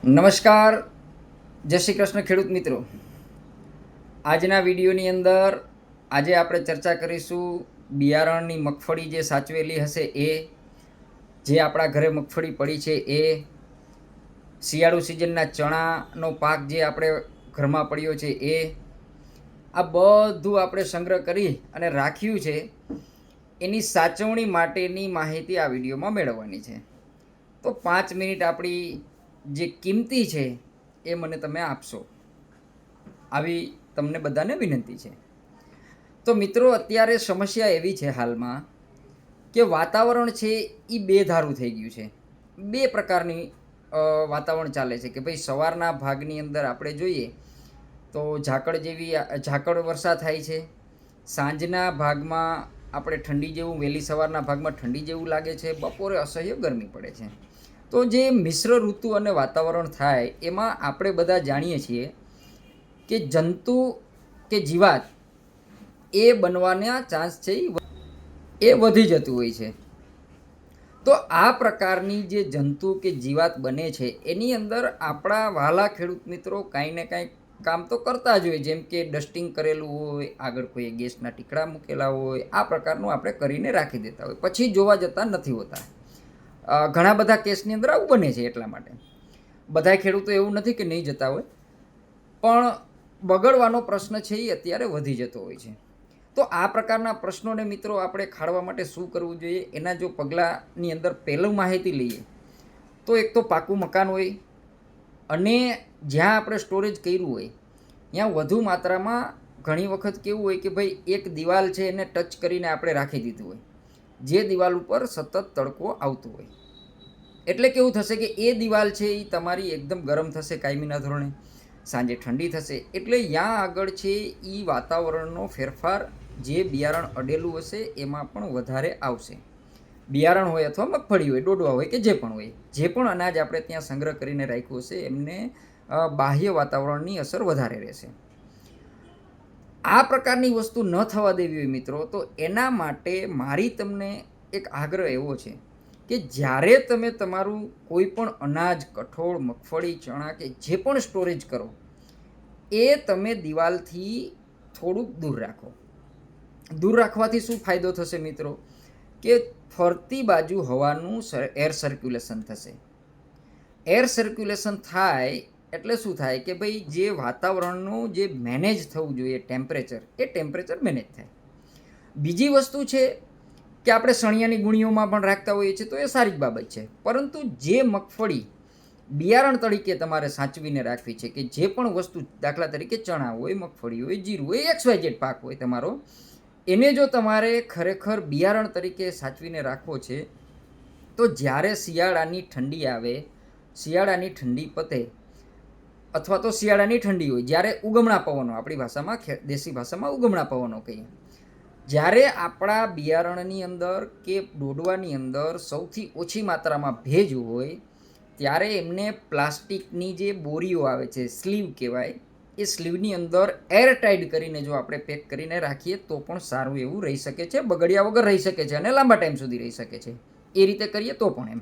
નમસ્કાર, જય શ્રી કૃષ્ણ ખેડૂત મિત્રો। આજના વિડીયોની અંદર આજે આપણે ચર્ચા કરીશું બિયારણની મગફળી જે સાચવેલી હશે એ, જે આપણા ઘરે મગફળી પડી છે એ, શિયાળુ સિઝનના ચણાનો પાક જે આપણે ઘરમાં પડ્યો છે એ, આ બધું આપણે સંગ્રહ કરી અને રાખ્યું છે એની સાચવણી માટેની માહિતી આ વિડીયોમાં મેળવવાની છે। તો 5 મિનિટ આપણી જે કિંમતી છે એ મને તમે આપશો, આવી તમને બધાને વિનંતી છે। તો મિત્રો, અત્યારે સમસ્યા એવી છે હાલમાં કે વાતાવરણ છે એ બેધારું થઈ ગયું છે। બે પ્રકારની વાતાવરણ ચાલે છે કે ભાઈ, સવારના ભાગની અંદર આપણે જોઈએ તો ઝાકળ વર્ષા થાય છે, સાંજના ભાગમાં આપણે ઠંડી જેવું, વહેલી સવારના ભાગમાં ઠંડી જેવું લાગે છે, બપોરે અસહ્ય ગરમી પડે છે। તો જે મિશ્ર ઋતુ અને વાતાવરણ થાય એમાં આપણે બધા જાણીએ છીએ કે જંતુ કે જીવાત એ બનવાના ચાન્સ છે એ વધી જતું હોય છે। તો આ પ્રકારની જે જંતુ કે જીવાત બને છે એની અંદર આપણા વહાલા ખેડૂત મિત્રો કાંઈ ને કાંઈ કામ તો કરતા જ હોય, જેમ કે ડસ્ટિંગ કરેલું હોય, આગળ કોઈ ગેસના ટીકડા મૂકેલા હોય, આ પ્રકારનું આપણે કરીને રાખી દેતા હોય, પછી જોવા જતા નથી હોતા। ઘણા બધા કેસની અંદર આવું બને છે। એટલા માટે બધા ખેડૂતો એવું નથી કે નહીં જતા હોય, પણ બગડવાનો પ્રશ્ન છે એ અત્યારે વધી જતો હોય છે। તો આ પ્રકારના પ્રશ્નોને મિત્રો આપણે ખાળવા માટે શું કરવું જોઈએ, એના જો પગલાંની અંદર પહેલું માહિતી લઈએ તો એક તો પાકું મકાન હોય, અને જ્યાં આપણે સ્ટોરેજ કર્યું હોય ત્યાં વધુ માત્રામાં ઘણી વખત કેવું હોય કે ભાઈ, એક દિવાલ છે એને ટચ કરીને આપણે રાખી દીધું હોય, જે દિવાલ ઉપર સતત તડકો આવતો હોય, એટલે કેવું થશે કે એ દિવાલ છે એ તમારી એકદમ ગરમ થશે કાયમીના ધોરણે, સાંજે ઠંડી થશે, એટલે ત્યાં આગળ છે એ વાતાવરણનો ફેરફાર જે બિયારણ અડેલું હશે એમાં પણ વધારે આવશે। બિયારણ હોય અથવા મગફળી હોય, ડોડવા હોય કે જે પણ હોય, જે પણ અનાજ આપણે ત્યાં સંગ્રહ કરીને રાખ્યું હશે એમને બાહ્ય વાતાવરણની અસર વધારે રહેશે। આ પ્રકારની વસ્તુ ન થવા દેવી હોય મિત્રો, તો એના માટે મારી તમને એક આગ્રહ એવો છે કે જ્યારે તમે તમારું કોઈ પણ અનાજ, કઠોળ, મગફળી, ચણા કે જે પણ સ્ટોરેજ કરો એ તમે દિવાલથી થોડુંક દૂર રાખો। દૂર રાખવાથી શું ફાયદો થશે મિત્રો, કે ફરતી બાજુ હવાનું એર સર્ક્યુલેશન થશે। એર સર્ક્યુલેશન થાય એટલે શું થાય કે ભાઈ, જે વાતાવરણનું જે મેનેજ થવું જોઈએ ટેમ્પરેચર, એ ટેમ્પરેચર મેનેજ થાય। બીજી વસ્તુ છે કે આપણે સણિયાની ગુણીઓમાં પણ રાખતા હોઈએ છીએ, તો એ સારી જ બાબત છે, પરંતુ જે મગફળી બિયારણ તરીકે તમારે સાચવીને રાખવી છે, કે જે પણ વસ્તુ, દાખલા તરીકે ચણા હોય, મગફળી હોય, જીરું હોય, XYZ પાક હોય તમારો, એને જો તમારે ખરેખર બિયારણ તરીકે સાચવીને રાખવો છે, તો જ્યારે શિયાળાની ઠંડી આવે, શિયાળાની ઠંડી પતે, અથવા તો શિયાળાની ઠંડી હોય, જ્યારે ઉગમણા પવનો, આપણી ભાષામાં, દેશી ભાષામાં ઉગમણા પવનો કહીએ, જ્યારે આપણા બિયારણની અંદર કે ડોડવાની અંદર સૌથી ઓછી માત્રામાં ભેજ હોય, ત્યારે એમને પ્લાસ્ટિકની જે બોરીઓ આવે છે, સ્લીવ કહેવાય, એ સ્લીવની અંદર એરટાઈટ કરીને જો આપણે પેક કરીને રાખીએ તો પણ સારું એવું રહી શકે છે, બગડ્યા વગર રહી શકે છે અને લાંબા ટાઈમ સુધી રહી શકે છે। એ રીતે કરીએ તો પણ એમ।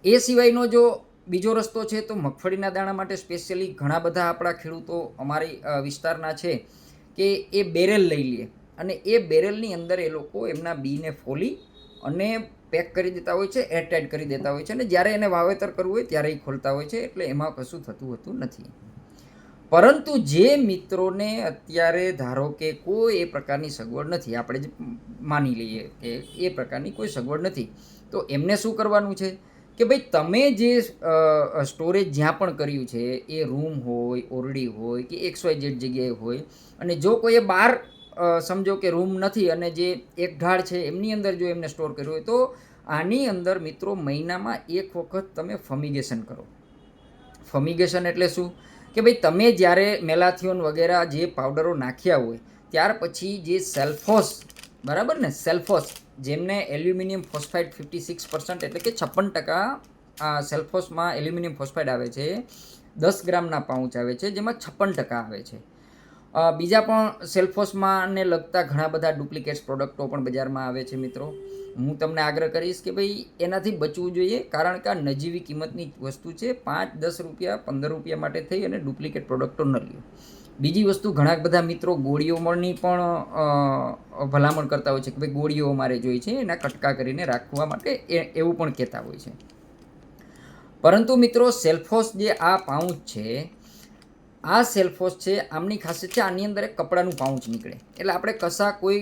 એ સિવાયનો જો બીજો રસ્તો છે તો મગફળીના દાણા માટે સ્પેશિયલી ઘણા બધા આપણા ખેડૂતો અમારી વિસ્તારના છે કે એ બેરેલ લઈ લે, અને એ બેરેલની અંદર એ લોકો એમના બીને ફોલી અને પેક કરી દેતા હોય છે, એરટાઈટ કરી દેતા હોય છે, અને જ્યારે એને વાવેતર કરવું હોય ત્યારે એ ખોલતા હોય છે, એટલે એમાં કશું થતું હોતું નથી। પરંતુ જે મિત્રોને અત્યારે ધારો કે કોઈ એ પ્રકારની સગવડ નથી, આપણે જ માની લઈએ કે એ પ્રકારની કોઈ સગવડ નથી, તો એમને શું કરવાનું છે કે ભાઈ, તમે જે સ્ટોરેજ જ્યાં પણ કર્યું છે એ રૂમ હોય, ઓરડી હોય કે XYZ જગ્યાએ હોય, અને જો કોઈએ બહાર સમજો કે રૂમ નથી અને જે એક ઢાળ છે એમની અંદર જો એમને સ્ટોર કર્યું હોય, તો આની અંદર મિત્રો મહિનામાં એક વખત તમે ફમિગેશન કરો। ફમિગેશન એટલે શું કે ભાઈ, તમે જ્યારે મેલાથિયોન વગેરે જે પાવડરો નાખ્યા હોય ત્યાર પછી જે સેલ્ફોસ, બરાબર ને, સેલ્ફોસ, જેમને એલ્યુમિનિયમ ફોસ્ફાઇડ 56%, એટલે કે 56% સેલ્ફોસમાં એલ્યુમિનિયમ ફોસ્ફાઇડ આવે છે, 10 ગ્રામના પાઉચ આવે છે, જેમાં 56% આવે છે। બીજા પણ સેલ્ફોસમાં ને લગતા ઘણા બધા ડુપ્લિકેટ્સ પ્રોડક્ટો પણ બજારમાં આવે છે મિત્રો. હું તમને આગ્રહ કરીશ કે ભાઈ એનાથી બચવું જોઈએ, કારણ કે આ નજીવી કિંમતની વસ્તુ છે. 5-10 રૂપિયા 15 રૂપિયા માટે થઈ અને ડુપ્લિકેટ પ્રોડક્ટો ન લ્યો. બીજી વસ્તુ, ઘણા બધા મિત્રો ગોળીઓની પણ ભલામણ કરતા હોય છે કે ભાઈ ગોળીઓ મારે જોઈએ છે એના કટકા કરીને રાખવા માટે, એવું પણ કહેતા હોય છે. પરંતુ મિત્રો સેલ્ફોસ જે આ પાઉચ છે, આ સેલ્ફોસ છે, આમની ખાસિયત છે આની અંદર એક કપડાનું પાઉચ નીકળે. એટલે આપણે કશા કોઈ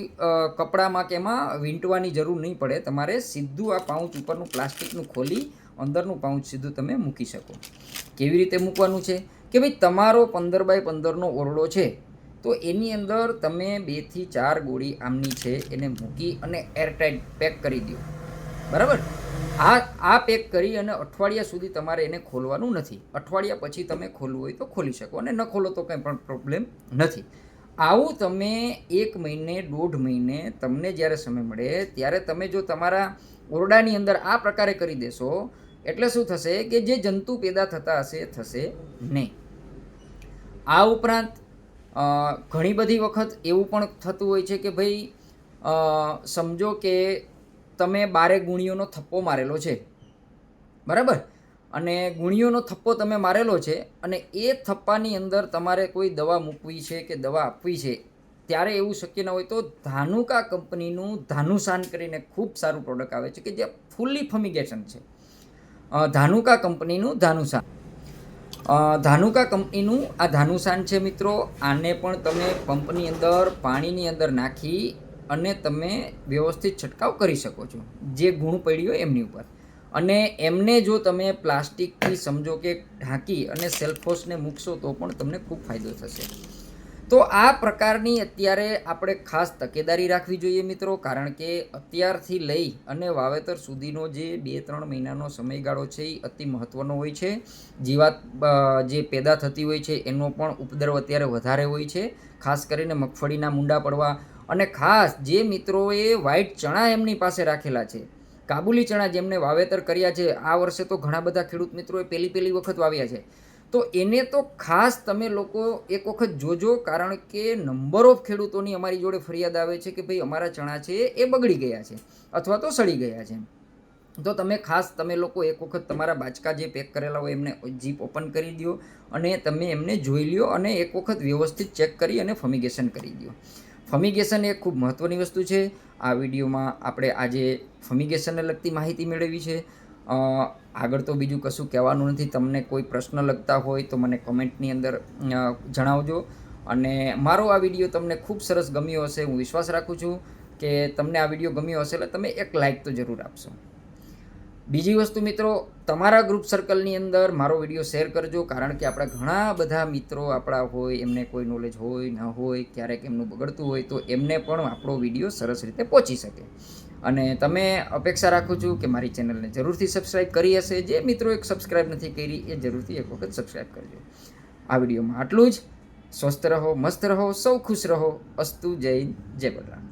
કપડામાં કે એમાં વીંટવાની જરૂર નહીં પડે. તમારે સીધું આ પાઉચ ઉપરનું પ્લાસ્ટિકનું ખોલી અંદરનું પાઉચ સીધું તમે મૂકી શકો. કેવી રીતે મૂકવાનું છે કે ભાઈ તમારો 15x15નો ઓરડો છે, તો એની અંદર તમે 2 થી 4 ગોળી આમની છે એને મૂકી અને એરટાઈટ પેક કરી દો. બરાબર? આ પેક કરી અને અઠવાડિયા સુધી તમારે એને ખોલવાનું નથી. અઠવાડિયા પછી તમે ખોલવું હોય તો ખોલી શકો, અને ન ખોલો તો કંઈ પણ પ્રોબ્લેમ નથી. આવું તમે 1 મહિને 1.5 મહિને તમને જ્યારે સમય મળે ત્યારે તમે જો તમારા ઓરડાની અંદર આ પ્રકારે કરી દેશો, એટલે શું થશે કે જે જંતુ પેદા થતા હશે એ થશે નહીં. આ ઉપરાંત ઘણી બધી વખત એવું પણ થતું હોય છે કે ભાઈ સમજો કે તમે 12 ગુણીઓનો થપ્પો મારેલો છે, બરાબર? અને ગુણીઓનો થપ્પો તમે મારેલો છે અને એ થપ્પાની અંદર તમારે કોઈ દવા મૂકવી છે કે દવા આપવી છે, ત્યારે એવું શક્ય ન હોય તો ધાનુકા કંપનીનું ધાનુસાન કરીને ખૂબ સારું પ્રોડક્ટ આવે છે કે જે ફૂલ્લી ફમિગેશન છે. ધાનુકા કંપનીનું ધાનુસાન, ધાનુકા કંપનીનું આ ધાનુસાન છે મિત્રો. આને પણ તમે પંપની અંદર પાણીની અંદર નાખી અને તમે વ્યવસ્થિત છંટકાવ કરી શકો છો જે ગુણ પડ્યો એમની ઉપર. અને એમને જો તમે પ્લાસ્ટિકથી સમજો કે ઢાંકી અને સેલ્ફોસને મૂકશો તો પણ તમને ખૂબ ફાયદો થશે. તો આ પ્રકારની અત્યારે આપણે ખાસ તકેદારી રાખવી જોઈએ મિત્રો, કારણ કે અત્યારથી લઈ અને વાવેતર સુધીનો જે 2-3 મહિનાનો સમયગાળો છે એ અતિ મહત્ત્વનો હોય છે. જીવાત જે પેદા થતી હોય છે એનો પણ ઉપદ્રવ અત્યારે વધારે હોય છે, ખાસ કરીને મગફળીના મૂંડા પડવા. અને ખાસ જે મિત્રોએ વ્હાઇટ ચણા એમની પાસે રાખેલા છે, કાબુલી ચણા જેમને વાવેતર કર્યા છે, આ વર્ષે તો ઘણા બધા ખેડૂત મિત્રોએ પહેલી વખત વાવ્યા છે, તો એને તો ખાસ તમે લોકો એક વખત જોજો, કારણ કે નંબર ઓફ ખેડૂતોની અમારી જોડે ફરિયાદ આવે છે કે ભાઈ અમારા ચણા છે એ બગડી ગયા છે અથવા તો સડી ગયા છે. તો તમે ખાસ તમે લોકો એક વખત તમારા બાચકા જે પેક કરેલા હોય એમને જીપ ઓપન કરી દો અને તમે એમને જોઈ લ્યો અને એક વખત વ્યવસ્થિત ચેક કરી અને ફમિગેશન કરી દો. ફમિગેશન એ ખૂબ મહત્ત્વની વસ્તુ છે. આ વિડીયોમાં આપણે આજે ફમિગેશનને લગતી માહિતી મેળવી છે. આગળ તો બીજું કશું કહેવાનું નથી. તમને કોઈ પ્રશ્ન લગતા હોય તો મને કોમેન્ટની અંદર જણાવજો. અને મારો આ વિડીયો તમને ખૂબ સરસ ગમ્યો હશે, હું વિશ્વાસ રાખું છું કે તમને આ વિડીયો ગમ્યો હશે એટલે તમે એક લાઇક તો જરૂર આપશો. બીજી વસ્તુ મિત્રો, તમારા ગ્રુપ સર્કલની અંદર મારો વિડીયો શેર કરજો, કારણ કે આપણા ઘણા બધા મિત્રો આપણા હોય, એમને કોઈ નોલેજ હોય ન હોય, ક્યારેક એમનું બગડતું હોય તો એમને પણ આપણો વિડીયો સરસ રીતે પહોંચી શકે. અને તમે અપેક્ષા રાખું છું કે મારી ચેનલને જરૂરથી સબસ્ક્રાઈબ કરી હશે. જે મિત્રો એક સબસ્ક્રાઈબ નથી કરી એ જરૂરથી એક વખત સબસ્ક્રાઈબ કરજો. આ વિડીયોમાં આટલું જ. સ્વસ્થ રહો, મસ્ત રહો, સૌ ખુશ રહો. અસ્તુ. જય હિન્દ, જય બલરામ.